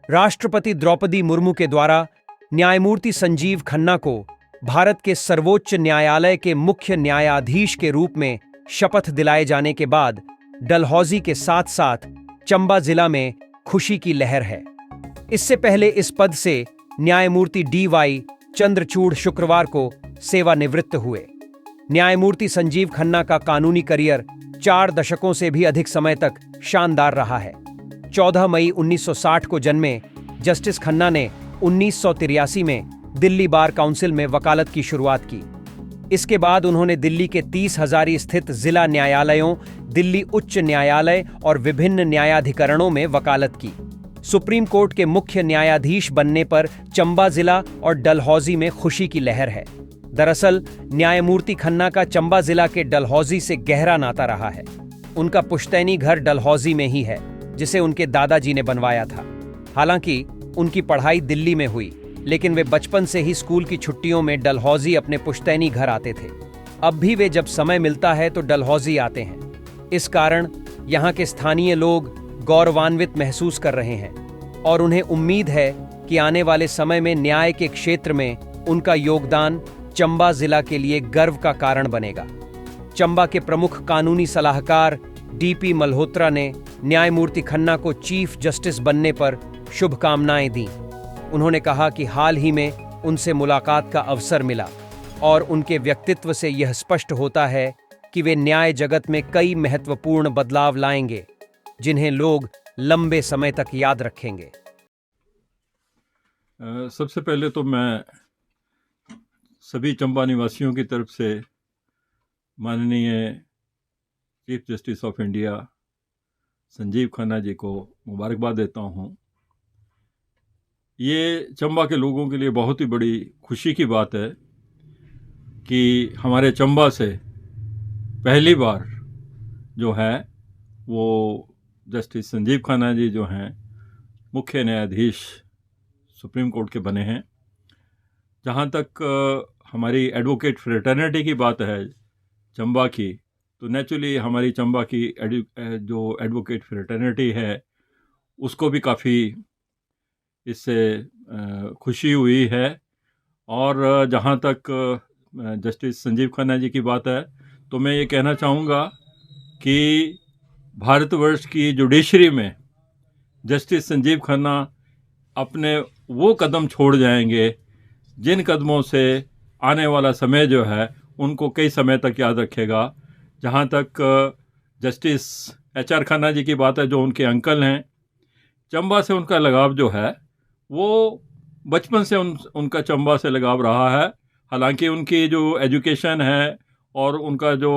राष्ट्रपति द्रौपदी मुर्मू के द्वारा न्यायमूर्ति संजीव खन्ना को भारत के सर्वोच्च न्यायालय के मुख्य न्यायाधीश के रूप में शपथ दिलाए जाने के बाद डलहौजी के साथ साथ चंबा जिला में खुशी की लहर है। इससे पहले इस पद से न्यायमूर्ति डी.वाई. चंद्रचूड़ शुक्रवार को सेवानिवृत्त हुए। न्यायमूर्ति संजीव खन्ना का कानूनी करियर 4 दशकों से भी अधिक समय तक शानदार रहा है। 14 मई 1960 को जन्मे जस्टिस खन्ना ने 1983 में दिल्ली बार काउंसिल में वकालत की शुरुआत की। इसके बाद उन्होंने दिल्ली के 30 हजारी स्थित जिला न्यायालयों, दिल्ली उच्च न्यायालय और विभिन्न न्यायाधिकरणों में वकालत की। सुप्रीम कोर्ट के मुख्य न्यायाधीश बनने पर चंबा जिला और डलहौजी में खुशी की लहर है। दरअसल न्यायमूर्ति खन्ना का चंबा जिला के डलहौजी से गहरा नाता रहा है। उनका पुश्तैनी घर डलहौजी में ही है, जिसे उनके दादाजी ने बनवाया था। हालांकि उनकी पढ़ाई दिल्ली में हुई, लेकिन वे बचपन से ही स्कूल की छुट्टियों में डलहौजी अपने पुश्तैनी घर आते थे। अब भी वे जब समय मिलता है तो डलहौजी आते हैं। इस कारण यहाँ के स्थानीय लोग गौरवान्वित महसूस कर रहे हैं और उन्हें उम्मीद है कि आने वाले समय में न्याय के क्षेत्र में उनका योगदान चंबा जिला के लिए गर्व का कारण बनेगा। चंबा के प्रमुख कानूनी सलाहकार डी.पी. मल्होत्रा ने न्यायमूर्ति खन्ना को चीफ जस्टिस बनने पर शुभकामनाएं दी। उन्होंने कहा कि हाल ही में उनसे मुलाकात का अवसर मिला और उनके व्यक्तित्व से यह स्पष्ट होता है कि वे न्याय जगत में कई महत्वपूर्ण बदलाव लाएंगे, जिन्हें लोग लंबे समय तक याद रखेंगे। सबसे पहले तो मैं सभी चंबा निवासियों की तरफ से माननीय chief justice of India Sanjiv Khanna ji को मुबारकबाद देता हूँ। ये चंबा के लोगों के लिए बहुत ही बड़ी खुशी की बात है कि हमारे चंबा से पहली बार जो है वो जस्टिस संजीव खन्ना जी जो हैं मुख्य न्यायाधीश सुप्रीम कोर्ट के बने हैं। जहाँ तक हमारी एडवोकेट फ्रेटर्निटी की बात है चंबा की, तो नेचुरली हमारी चंबा की जो एडवोकेट फ्रेटर्निटी है उसको भी काफ़ी इससे खुशी हुई है। और जहाँ तक जस्टिस संजीव खन्ना जी की बात है तो मैं ये कहना चाहूँगा कि भारतवर्ष की जुडिशरी में जस्टिस संजीव खन्ना अपने वो कदम छोड़ जाएंगे जिन कदमों से आने वाला समय जो है उनको कई समय तक याद रखेगा। जहाँ तक जस्टिस एच.आर. खन्ना जी की बात है, जो उनके अंकल हैं, चंबा से उनका लगाव जो है वो बचपन से उनका चंबा से लगाव रहा है। हालांकि उनकी जो एजुकेशन है और उनका जो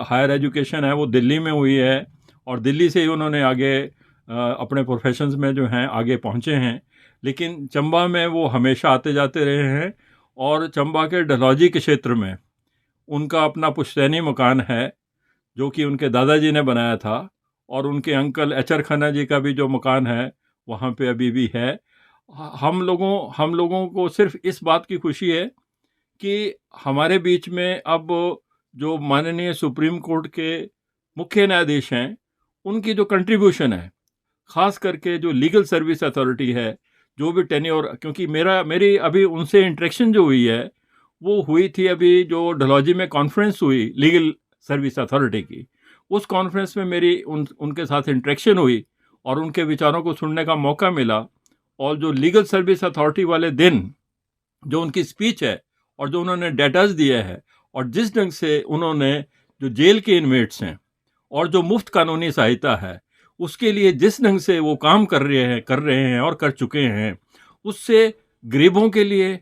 हायर एजुकेशन है वो दिल्ली में हुई है और दिल्ली से ही उन्होंने आगे अपने प्रोफेशंस में जो हैं आगे पहुँचे हैं। लेकिन चंबा में वो हमेशा आते जाते रहे हैं और चंबा के डलहौजी के क्षेत्र में उनका अपना पुश्तैनी मकान है जो कि उनके दादाजी ने बनाया था और उनके अंकल एच.आर. खन्ना जी का भी जो मकान है वहाँ पे अभी भी है। हम लोगों को सिर्फ इस बात की खुशी है कि हमारे बीच में अब जो माननीय सुप्रीम कोर्ट के मुख्य न्यायाधीश हैं उनकी जो कंट्रीब्यूशन है, ख़ास करके जो लीगल सर्विस अथॉरिटी है, जो भी टेन्योर, क्योंकि मेरी अभी उनसे इंटरेक्शन जो हुई है वो हुई थी अभी जो डलहौजी में कॉन्फ्रेंस हुई लीगल सर्विस अथॉरिटी की। उस कॉन्फ्रेंस में मेरी उनके साथ इंटरेक्शन हुई और उनके विचारों को सुनने का मौका मिला। और जो लीगल सर्विस अथॉरिटी वाले दिन जो उनकी स्पीच है और जो उन्होंने डेटाज दिए हैं और जिस ढंग से उन्होंने जो जेल के इनमेट्स हैं और जो मुफ्त कानूनी सहायता है उसके लिए जिस ढंग से वो काम कर रहे हैं और कर चुके हैं, उससे गरीबों के लिए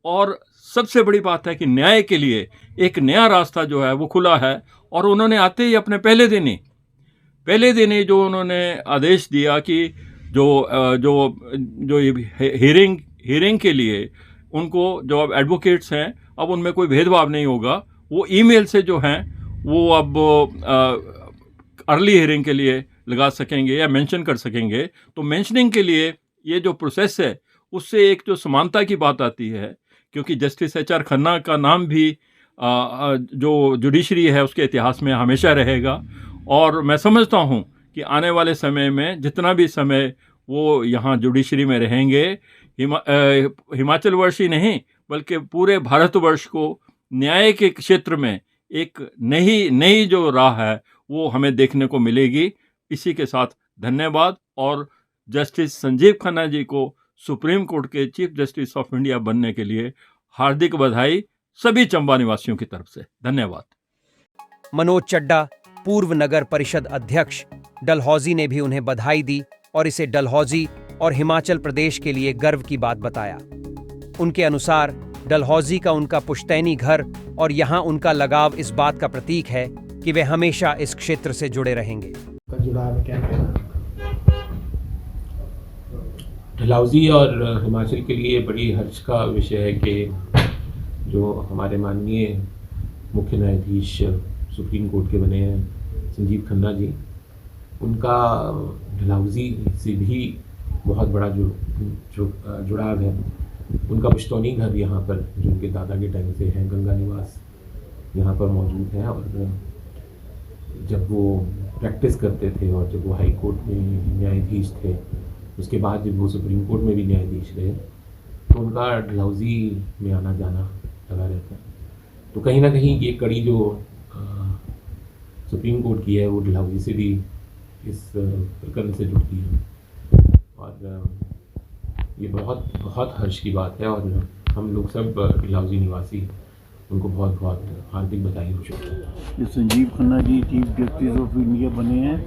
और सबसे बड़ी बात है कि न्याय के लिए एक नया रास्ता जो है वो खुला है। और उन्होंने आते ही अपने पहले दिन ही जो उन्होंने आदेश दिया कि जो हियरिंग के लिए उनको जो अब एडवोकेट्स हैं अब उनमें कोई भेदभाव नहीं होगा। वो ईमेल से जो हैं वो अब अर्ली हियरिंग के लिए लगा सकेंगे या मेंशन कर सकेंगे। तो मेंशनिंग के लिए ये जो प्रोसेस है उससे एक जो समानता की बात आती है, क्योंकि जस्टिस एच.आर. खन्ना का नाम भी जो जुडिशरी है उसके इतिहास में हमेशा रहेगा। और मैं समझता हूँ कि आने वाले समय में जितना भी समय वो यहाँ जुडिशरी में रहेंगे। हिमाचल वर्ष ही नहीं बल्कि पूरे भारतवर्ष को न्याय के क्षेत्र में एक नई जो राह है वो हमें देखने को मिलेगी। इसी के साथ धन्यवाद और जस्टिस संजीव खन्ना जी को सुप्रीम कोर्ट के चीफ जस्टिस ऑफ इंडिया बनने के लिए हार्दिक बधाई सभी चंबा निवासियों की तरफ से। धन्यवाद। मनोज चड्डा, पूर्व नगर परिषद अध्यक्ष डलहौजी ने भी उन्हें बधाई दी और इसे डलहौजी और हिमाचल प्रदेश के लिए गर्व की बात बताया। उनके अनुसार डलहौजी का उनका पुश्तैनी घर और यहाँ उनका लगाव इस बात का प्रतीक है कि वे हमेशा इस क्षेत्र से जुड़े रहेंगे। जुड़ाव क्या कहना? डलहौजी और हिमाचल के लिए बड़ी हर्ष का विषय है कि जो हमारे माननीय मुख्य न्यायाधीश सुप्रीम कोर्ट के बने हैं संजीव खन्ना जी, उनका डलहौजी से भी बहुत बड़ा जुड़ाव है। उनका पुश्तौनी घर यहाँ पर जो उनके दादा के टाइम से है, गंगा निवास यहाँ पर मौजूद है। और जब वो प्रैक्टिस करते थे और जब वो हाई कोर्ट में न्यायाधीश थे, उसके बाद जब वो सुप्रीम कोर्ट में भी न्यायाधीश रहे, तो उनका डलहौजी में आना जाना लगा रहता है। तो कहीं ना कहीं ये कड़ी जो सुप्रीम कोर्ट की है वो डलहौजी से भी इस प्रकरण से जुड़ती है और ये बहुत हर्ष की बात है। और हम लोग सब डलहौजी निवासी उनको बहुत हार्दिक बधाई हो शुक्रिया। जो संजीव खन्ना जी चीफ जस्टिस ऑफ इंडिया बने हैं,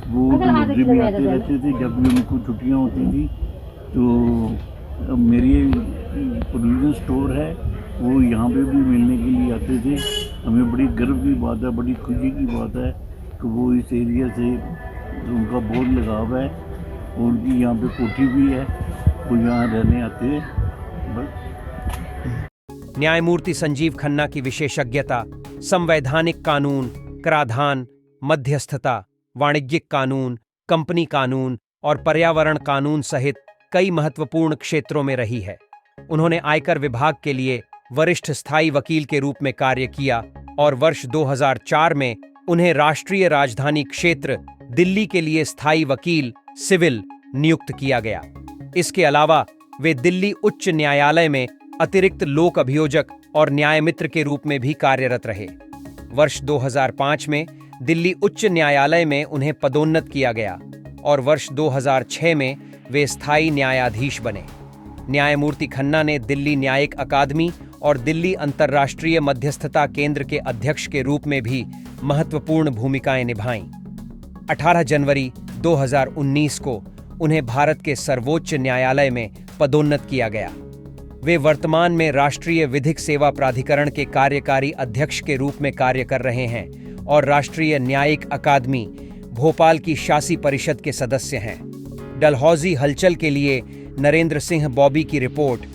वो डलहौजी में आते रहते थे जब भी उनको छुट्टियां होती थी। तो मेरी प्रोविजन स्टोर है, वो यहाँ पे भी मिलने के लिए आते थे। हमें बड़ी गर्व की बात है, बड़ी खुशी की बात है कि वो इस एरिया से उनका बहुत लगाव है। और उनकी यहाँ पे कोठी भी है, वो यहाँ रहने आते हैं। बस न्यायमूर्ति संजीव खन्ना की विशेषज्ञता संवैधानिक कानून, कराधान, मध्यस्थता, वाणिज्यिक कानून, कंपनी कानून और पर्यावरण कानून सहित कई महत्वपूर्ण क्षेत्रों में रही है। उन्होंने आयकर विभाग के लिए वरिष्ठ स्थायी वकील के रूप में कार्य किया और वर्ष 2004 में उन्हें राष्ट्रीय राजधानी क्षेत्र दिल्ली के लिए स्थायी वकील सिविल नियुक्त किया गया। इसके अलावा वे दिल्ली उच्च न्यायालय में अतिरिक्त लोक अभियोजक और न्यायमित्र के रूप में भी कार्यरत रहे। वर्ष 2005 में दिल्ली उच्च न्यायालय में उन्हें पदोन्नत किया गया और वर्ष 2006 में वे स्थायी न्यायाधीश बने। न्यायमूर्ति खन्ना ने दिल्ली न्यायिक अकादमी और दिल्ली अंतर्राष्ट्रीय मध्यस्थता केंद्र के अध्यक्ष के रूप में भी महत्वपूर्ण भूमिकाएं निभाईं। 18 जनवरी 2019 को उन्हें भारत के सर्वोच्च न्यायालय में पदोन्नत किया गया। वे वर्तमान में राष्ट्रीय विधिक सेवा प्राधिकरण के कार्यकारी अध्यक्ष के रूप में कार्य कर रहे हैं और राष्ट्रीय न्यायिक अकादमी भोपाल की शासी परिषद के सदस्य हैं। डलहौजी हलचल के लिए नरेंद्र सिंह बॉबी की रिपोर्ट